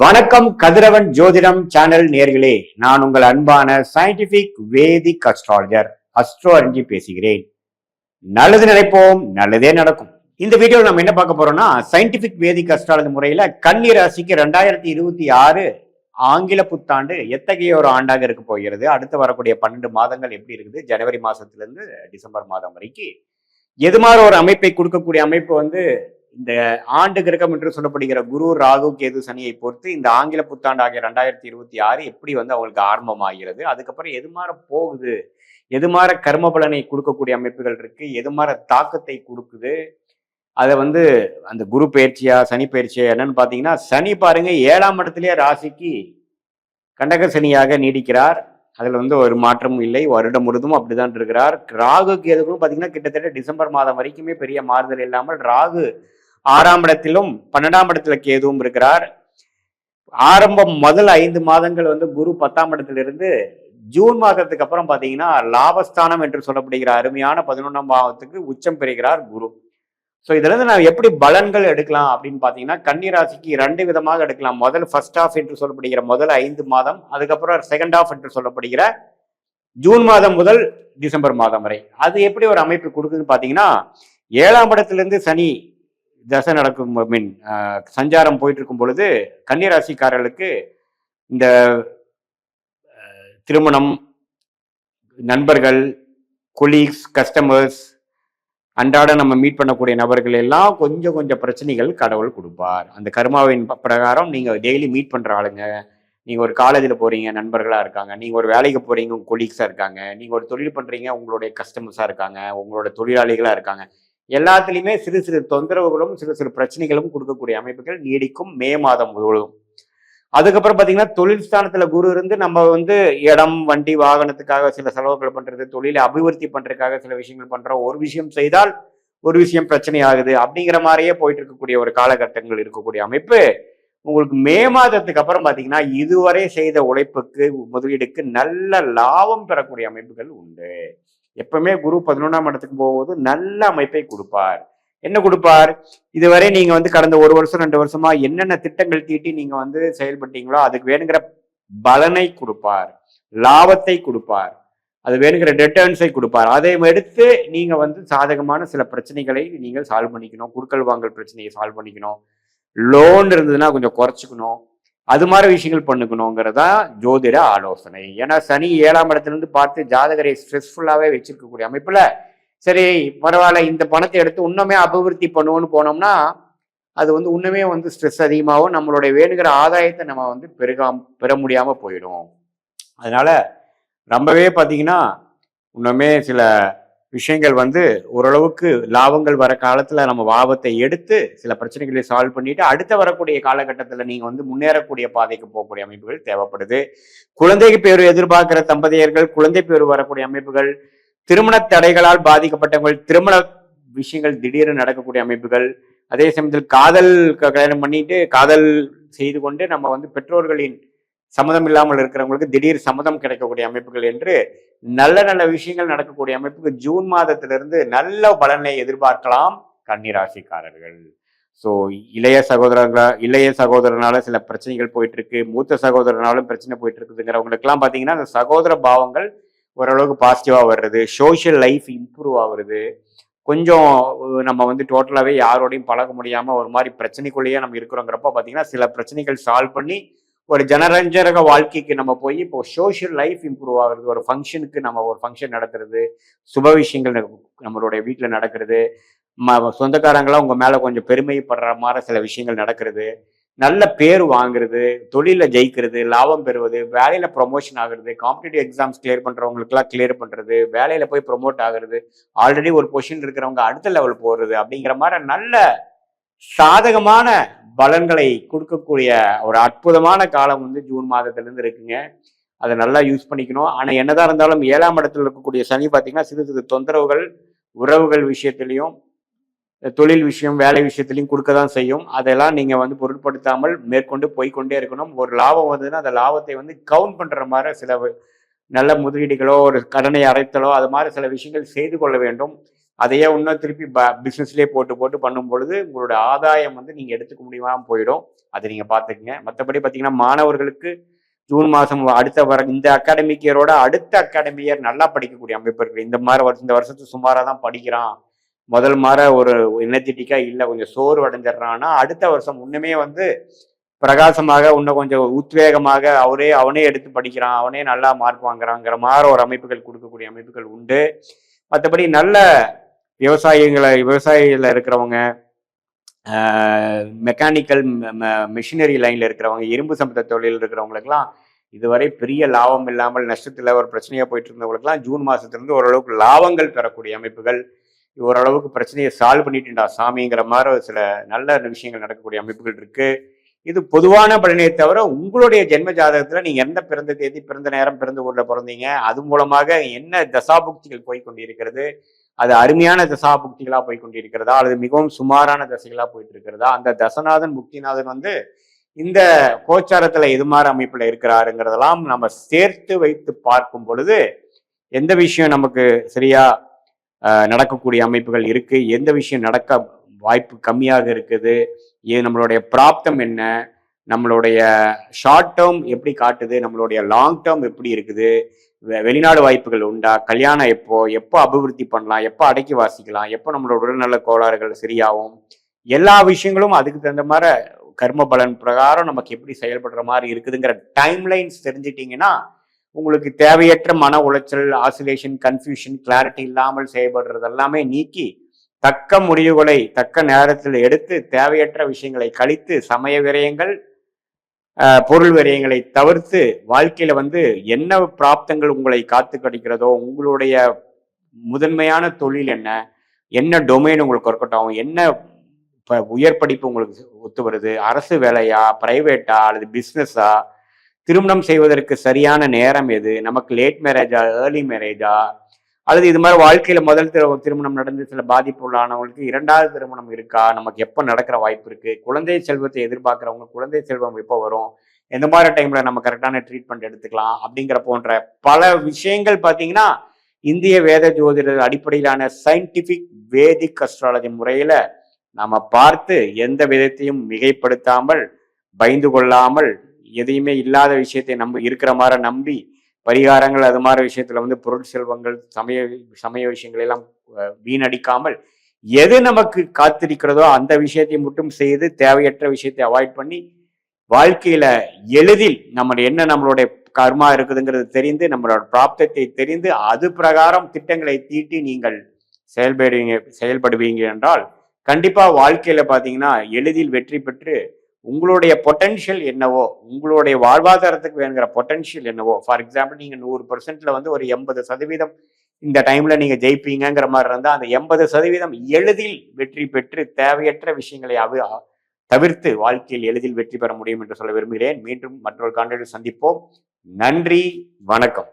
வணக்கம் கதிரவன் ஜோதிடம் சேனல் நேர்களே, நான் உங்கள் அன்பான சயின்டிபிக் வேதிக் அஸ்ட்ராலஜர் அஸ்ட்ரோ அறிஞ்சி பேசுகிறேன். நல்லது நினைப்போம், நல்லதே நடக்கும். இந்த வீடியோவில் நம்ம என்ன பார்க்க போறோம்னா, சயின்டிபிக் வேதிக் அஸ்ட்ராலஜி முறையில கன்னி ராசிக்கு 2026 ஆங்கில புத்தாண்டு எத்தகைய ஒரு ஆண்டாக இருக்க போகிறது, அடுத்து வரக்கூடிய 12 மாதங்கள் எப்படி இருக்குது, ஜனவரி மாசத்திலிருந்து டிசம்பர் மாதம் வரைக்கும் எது மாதிரி ஒரு அமைப்பை கொடுக்கக்கூடிய அமைப்பு இந்த ஆண்டு கிரகம் என்று சொல்லப்படுகிற குரு, ராகு, கேது, சனியை பொறுத்து இந்த ஆங்கில புத்தாண்டு ஆகிய 2026 எப்படி அவங்களுக்கு ஆரம்பமாகிறது, அதுக்கப்புறம் எது மாதிரி போகுது, எது மாதிரி கர்ம பலனை கொடுக்கக்கூடிய அமைப்புகள் இருக்கு, எது மாதிரி தாக்கத்தை கொடுக்குது, அதை அந்த குரு பயிற்சியா சனி பயிற்சியா என்னன்னு பாத்தீங்கன்னா, சனி பாருங்க 7ஆம் இடத்திலேயே ராசிக்கு கண்டக சனியாக நீடிக்கிறார். அதுல ஒரு மாற்றமும் இல்லை, வருடம் முழுதும் அப்படிதான் இருக்கிறார். ராகு கேதுக்கும் பாத்தீங்கன்னா கிட்டத்தட்ட டிசம்பர் மாதம் வரைக்குமே பெரிய மாறுதல் இல்லாமல் ராகு 6ஆம் இடத்திலும் 12ஆம் இடத்துல கேதுவும் இருக்கிறார். ஆரம்பம் முதல் 5 மாதங்கள் குரு 10ஆம் இடத்திலிருந்து ஜூன் மாதத்துக்கு அப்புறம் பாத்தீங்கன்னா லாபஸ்தானம் என்று சொல்லப்படுகிற அருமையான 11ஆம் பாவத்துக்கு உச்சம் பெறுகிறார் குரு. ஸோ இதுல இருந்து நான் எப்படி பலன்கள் எடுக்கலாம் அப்படின்னு பாத்தீங்கன்னா, கன்னி ராசிக்கு 2 விதமாக எடுக்கலாம். முதல் ஃபர்ஸ்ட் ஹாஃப் என்று சொல்லப்படுகிற முதல் 5 மாதம், அதுக்கப்புறம் செகண்ட் ஹாஃப் என்று சொல்லப்படுகிற ஜூன் மாதம் முதல் டிசம்பர் மாதம் வரை. அது எப்படி ஒரு அமைப்பு கொடுக்குதுன்னு பாத்தீங்கன்னா, 7ஆம் இடத்திலிருந்து சனி தசை நடக்கும், சஞ்சாரம் போயிட்டு இருக்கும் பொழுது கன்னிராசிக்காரர்களுக்கு இந்த திருமணம், நண்பர்கள், கொலீக்ஸ், கஸ்டமர்ஸ், அன்றாட நம்ம மீட் பண்ணக்கூடிய நபர்கள் எல்லாம் கொஞ்சம் கொஞ்சம் பிரச்சனைகள் கடவுள் கொடுப்பார். அந்த கர்மாவின் பிரகாரம் நீங்க டெய்லி மீட் பண்ற ஆளுங்க, நீங்க ஒரு காலேஜில் போறீங்க, நண்பர்களா இருக்காங்க, நீங்க ஒரு வேலைக்கு போறீங்க, உங்க கொலீக்ஸா இருக்காங்க, நீங்க ஒரு தொழில் பண்றீங்க, உங்களுடைய கஸ்டமர்ஸா இருக்காங்க, உங்களோட தொழிலாளிகளா இருக்காங்க, எல்லாத்துலேயுமே சிறு சிறு தொந்தரவுகளும் சிறு சிறு பிரச்சனைகளும் கொடுக்கக்கூடிய அமைப்புகள் நீடிக்கும் மே மாதம் முழுவதும். அதுக்கப்புறம் பார்த்தீங்கன்னா, தொழில் ஸ்தானத்துல குரு இருந்து நம்ம இடம், வண்டி, வாகனத்துக்காக சில செலவுகள் பண்றது, தொழிலை அபிவிருத்தி பண்றதுக்காக சில விஷயங்கள் பண்றோம். ஒரு விஷயம் செய்தால் ஒரு விஷயம் பிரச்சனை ஆகுது அப்படிங்கிற மாதிரியே போயிட்டு இருக்கக்கூடிய ஒரு காலகட்டங்கள் இருக்கக்கூடிய அமைப்பு உங்களுக்கு மே மாதத்துக்கு அப்புறம் பார்த்தீங்கன்னா, இதுவரை செய்த உழைப்புக்கு, முதலீடுக்கு நல்ல லாபம் பெறக்கூடிய அமைப்புகள் உண்டு. எப்பவுமே குரு 11ஆம் இடத்துக்கு போகும்போது நல்ல அமைப்பை கொடுப்பார். என்ன கொடுப்பார்? இதுவரை நீங்க கடந்த 1 வருஷம் 2 வருஷமா என்னென்ன திட்டங்கள் தீட்டி நீங்க செயல்பட்டீங்களோ அதுக்கு வேணுங்கிற பலனை கொடுப்பார், லாபத்தை கொடுப்பார், அது வேணுங்கிற ரிட்டர்ன்ஸை கொடுப்பார். அதை எடுத்து நீங்க சாதகமான சில பிரச்சனைகளை நீங்கள் சால்வ் பண்ணிக்கணும். குடுக்கல் வாங்கல் பிரச்சனையை சால்வ் பண்ணிக்கணும். லோன் இருந்ததுன்னா கொஞ்சம் குறைச்சிக்கணும். அது மாதிரி விஷயங்கள் பண்ணுக்கணுங்கிறதா ஜோதிட ஆலோசனை. ஏன்னா சனி 7ஆம் இடத்துல இருந்து பார்த்து ஜாதகரை ஸ்ட்ரெஸ்ஃபுல்லாவே வச்சிருக்கக்கூடிய அமைப்புல, சரி பரவாயில்ல இந்த பணத்தை எடுத்து இன்னுமே அபிவிருத்தி பண்ணுவோம்னு போனோம்னா அது இன்னுமே ஸ்ட்ரெஸ் அதிகமாகவும் நம்மளுடைய வேணுங்கிற ஆதாயத்தை நம்ம பெற முடியாம போயிடும். அதனால ரொம்பவே பார்த்தீங்கன்னா இன்னுமே சில விஷயங்கள் ஓரளவுக்கு லாபங்கள் வர காலத்துல நம்ம லாபத்தை எடுத்து சில பிரச்சனைகளை சால்வ் பண்ணிட்டு அடுத்த வரக்கூடிய காலகட்டத்துல நீங்க முன்னேறக்கூடிய பாதைக்கு போகக்கூடிய அமைப்புகள் தேவைப்படுது. குழந்தைக்கு பேரு எதிர்பார்க்கிற தம்பதியர்கள் குழந்தை பேரு வரக்கூடிய அமைப்புகள், திருமண தடைகளால் பாதிக்கப்பட்டவர்கள் திருமண விஷயங்கள் திடீர்னு நடக்கக்கூடிய அமைப்புகள், அதே சமயத்தில் காதல் கல்யாணம் பண்ணிட்டு காதல் செய்து கொண்டு நம்ம பெற்றோர்களின் சம்மதம் இல்லாமல் இருக்கிறவங்களுக்கு திடீர் சம்மதம் கிடைக்கக்கூடிய அமைப்புகள் என்று நல்ல நல்ல விஷயங்கள் நடக்கக்கூடிய அமைப்புக்கு ஜூன் மாதத்திலிருந்து நல்ல பலனை எதிர்பார்க்கலாம் கன்னிராசிக்காரர்கள். ஸோ இளைய சகோதரனால சில பிரச்சனைகள் போயிட்டு இருக்கு, மூத்த சகோதரனாலும் பிரச்சனை போயிட்டு இருக்குதுங்கிறவங்களுக்குலாம் பார்த்தீங்கன்னா அந்த சகோதர பாவங்கள் ஓரளவுக்கு பாசிட்டிவா வர்றது, சோஷியல் லைஃப் இம்ப்ரூவ் ஆகுறது, கொஞ்சம் நம்ம டோட்டலாகவே யாரோடையும் பழக முடியாம ஒரு மாதிரி பிரச்சனைக்குள்ளேயே நம்ம இருக்கிறோங்கிறப்ப பார்த்தீங்கன்னா சில பிரச்சனைகள் சால்வ் பண்ணி ஒரு ஜனரஞ்சக வாழ்க்கைக்கு நம்ம போய் இப்போ சோஷியல் லைஃப் இம்ப்ரூவ் ஆகுறது, ஒரு ஃபங்க்ஷனுக்கு நம்ம ஒரு ஃபங்க்ஷன் நடத்துறது, சுப விஷயங்கள் நம்மளுடைய வீட்டில் நடக்கிறது, சொந்தக்காரங்களாம் உங்க மேல கொஞ்சம் பெருமைப்படுற மாதிரி சில விஷயங்கள் நடக்கிறது, நல்ல பேர் வாங்குறது, தொழில ஜெயிக்கிறது, லாபம் பெறுவது, வேலையில ப்ரொமோஷன் ஆகுறது, காம்படிட்டிவ் எக்ஸாம்ஸ் கிளியர் பண்றவங்களுக்குலாம் கிளியர் பண்றது, வேலையில போய் ப்ரொமோட் ஆகுறது, ஆல்ரெடி ஒரு பொசிஷன் இருக்கிறவங்க அடுத்த லெவல் போறது அப்படிங்கிற மாதிரி நல்ல சாதகமான பலன்களை கொடுக்கக்கூடிய ஒரு அற்புதமான காலம் ஜூன் மாதத்திலிருந்து இருக்குங்க. அதை நல்லா யூஸ் பண்ணிக்கணும். ஆனா என்னதான் இருந்தாலும் 7ஆம் இடத்துல இருக்கக்கூடிய சனி பார்த்தீங்கன்னா சிறு சிறு தொந்தரவுகள் உறவுகள் விஷயத்திலையும் தொழில் விஷயம் வேலை விஷயத்திலையும் கொடுக்க தான் செய்யும். அதெல்லாம் நீங்க பொருட்படுத்தாமல் மேற்கொண்டு போய்கொண்டே இருக்கணும். ஒரு லாபம் வந்ததுன்னா அந்த லாபத்தை கவுண்ட் பண்ற மாதிரி சில நல்ல முதலீடுகளோ ஒரு கடனை அடைத்தலோ அது மாதிரி சில விஷயங்கள் செய்து கொள்ள வேண்டும். அதையே இன்னும் திருப்பி பிஸ்னஸ்லேயே போட்டு போட்டு பண்ணும் பொழுது உங்களோட ஆதாயம் வந்து நீங்கள் எடுத்துக்க முடியாமல் போயிடும். அதை நீங்கள் பார்த்துக்குங்க. மற்றபடி பார்த்தீங்கன்னா மாணவர்களுக்கு ஜூன் மாதம் அடுத்த இந்த அகாடமிக் இயரோட அடுத்த அகாடமி இயர் நல்லா படிக்கக்கூடிய அமைப்பு இருக்குது. இந்த வருஷத்துக்கு சுமாராக தான் படிக்கிறான், முதல் மாற ஒரு எனர்ஜெட்டிக்காக இல்லை, கொஞ்சம் சோர்வு அடைஞ்சிடறான்னா அடுத்த வருஷம் இன்னுமே வந்து பிரகாசமாக இன்னும் கொஞ்சம் உத்வேகமாக அவனே எடுத்து படிக்கிறான், அவனே நல்லா மார்க் வாங்குறாங்கிற மாதிரி ஒரு அமைப்புகள் கொடுக்கக்கூடிய அமைப்புகள் உண்டு. மற்றபடி நல்ல விவசாயிகள் இருக்கிறவங்க, மெக்கானிக்கல் மிஷினரி லைனில் இருக்கிறவங்க, இரும்பு சம்பந்த தொழில் இருக்கிறவங்களுக்கெல்லாம் இதுவரை பெரிய லாபம் இல்லாமல் நஷ்டத்தில் ஒரு பிரச்சனையாக போயிட்டு இருந்தவங்களுக்குலாம் ஜூன் மாதத்துலேருந்து ஓரளவுக்கு லாபங்கள் பெறக்கூடிய அமைப்புகள், ஓரளவுக்கு பிரச்சனையை சால்வ் பண்ணிட்டுண்டா சாமிங்கிற மாதிரி சில நல்ல விஷயங்கள் நடக்கக்கூடிய அமைப்புகள் இருக்குது. இது பொதுவான பலனையை தவிர உங்களுடைய ஜென்ம ஜாதகத்தில் நீங்கள் எந்த பிறந்த தேதி, பிறந்த நேரம், பிறந்த ஊரில் பிறந்தீங்க, அது மூலமாக என்ன தசாபுக்திகள் போய்கொண்டிருக்கிறது, அது அருமையான தசாபுக்திகளாக போய்கொண்டிருக்கிறதா அல்லது மிகவும் சுமாரான தசைகளாக போயிட்டு இருக்கிறதா, அந்த தசநாதன் புக்திநாதன் வந்து இந்த கோச்சாரத்தில் எது மாதிரி அமைப்பில் இருக்கிறாருங்கிறதெல்லாம் நம்ம சேர்த்து வைத்து பார்க்கும் பொழுது எந்த விஷயம் நமக்கு சரியா நடக்கக்கூடிய அமைப்புகள் இருக்கு, எந்த விஷயம் நடக்க வாய்ப்பு கம்மியாக இருக்குது, நம்மளுடைய பிராப்தம் என்ன, நம்மளுடைய ஷார்ட் டேர்ம் எப்படி காட்டுது, நம்மளுடைய லாங் டேர்ம் எப்படி இருக்குது, வெளிநாடு வாய்ப்புகள் உண்டா, கல்யாணம் எப்போ அபிவிருத்தி பண்ணலாம், எப்போ அடக்கி வாசிக்கலாம், எப்போ நம்மளோட உடல்நல கோளாறுகள் சரியாகும், எல்லா விஷயங்களும் அதுக்கு தகுந்த மாதிரி கர்ம பலன் பிரகாரம் நமக்கு எப்படி செயல்படுற மாதிரி இருக்குதுங்கிற டைம்லைன்ஸ் தெரிஞ்சிட்டிங்கன்னா உங்களுக்கு தேவையற்ற மன உளைச்சல், ஆசிலேஷன், கன்ஃபியூஷன், கிளாரிட்டி இல்லாமல் செயல்படுறது எல்லாமே நீக்கி தக்க முடிவுகளை தக்க நேரத்தில் எடுத்து தேவையற்ற விஷயங்களை கழித்து சமய விரயங்கள், பொருள் விரயங்களை தவிர்த்து வாழ்க்கையில வந்து என்ன பிராப்தங்கள் உங்களை காத்து கிடைக்கிறதோ, உங்களுடைய முதன்மையான தொழில் என்ன டொமைன் உங்களுக்கு ஒர்க் அவுட் ஆகும், என்ன உயர் படிப்பு உங்களுக்கு ஒத்து வருது, அரசு வேலையா, பிரைவேட்டா அல்லது பிஸ்னஸா, திருமணம் செய்வதற்கு சரியான நேரம் எது, நமக்கு லேட் மேரேஜா, ஏர்லி மேரேஜா, அல்லது இது மாதிரி வாழ்க்கையில முதல் திருமணம் நடந்து சில பாதிப்பு உள்ளானவங்களுக்கு இரண்டாவது திருமணம் இருக்கா, நமக்கு எப்போ நடக்கிற வாய்ப்பு இருக்கு, குழந்தை செல்வத்தை எதிர்பார்க்குறவங்க குழந்தை செல்வம் எப்போ வரும், எந்த மாதிரி டைம்ல நம்ம கரெக்டான ட்ரீட்மெண்ட் எடுத்துக்கலாம் அப்படிங்கிற போன்ற பல விஷயங்கள் பார்த்தீங்கன்னா இந்திய வேத ஜோதிடர் அடிப்படையிலான சயின்டிபிக் வேதிக் அஸ்ட்ராலஜி முறையில நாம பார்த்து எந்த விதத்தையும் மிகைப்படுத்தாமல், பயந்து கொள்ளாமல், எதையுமே இல்லாத விஷயத்தை இருக்கிற மாதிரி நம்பி பரிகாரங்கள் அது மாதிரி விஷயத்துல வந்து பொருள் செல்வங்கள், சமய விஷயங்கள் எல்லாம் வீணடிக்காமல் எது நமக்கு காத்திருக்கிறதோ அந்த விஷயத்தை மட்டும் செய்து தேவையற்ற விஷயத்தை அவாய்ட் பண்ணி வாழ்க்கையில எளிதில் நம்மளுடைய கர்மா இருக்குதுங்கிறது தெரிந்து, நம்மளோட பிராப்தத்தை தெரிந்து அது பிரகாரம் திட்டங்களை தீட்டி நீங்கள் செயல்படுவீங்க என்றால் கண்டிப்பா வாழ்க்கையில பாத்தீங்கன்னா எளிதில் வெற்றி பெற்று உங்களுடைய பொட்டன்ஷியல் என்னவோ, உங்களுடைய வாழ்வாதாரத்துக்கு வேணுங்கிற பொட்டன்ஷியல் என்னவோ, ஃபார் எக்ஸாம்பிள் நீங்க 100%ல வந்து ஒரு 80% இந்த டைம்ல நீங்க ஜெயிப்பீங்கிற மாதிரி இருந்தா அந்த 80% எளிதில் வெற்றி பெற்று தேவையற்ற விஷயங்களை தவிர்த்து வாழ்க்கையில் எளிதில் வெற்றி பெற முடியும் என்று சொல்ல விரும்புகிறேன். மீண்டும் மற்றொரு காணொளியில் சந்திப்போம். நன்றி, வணக்கம்.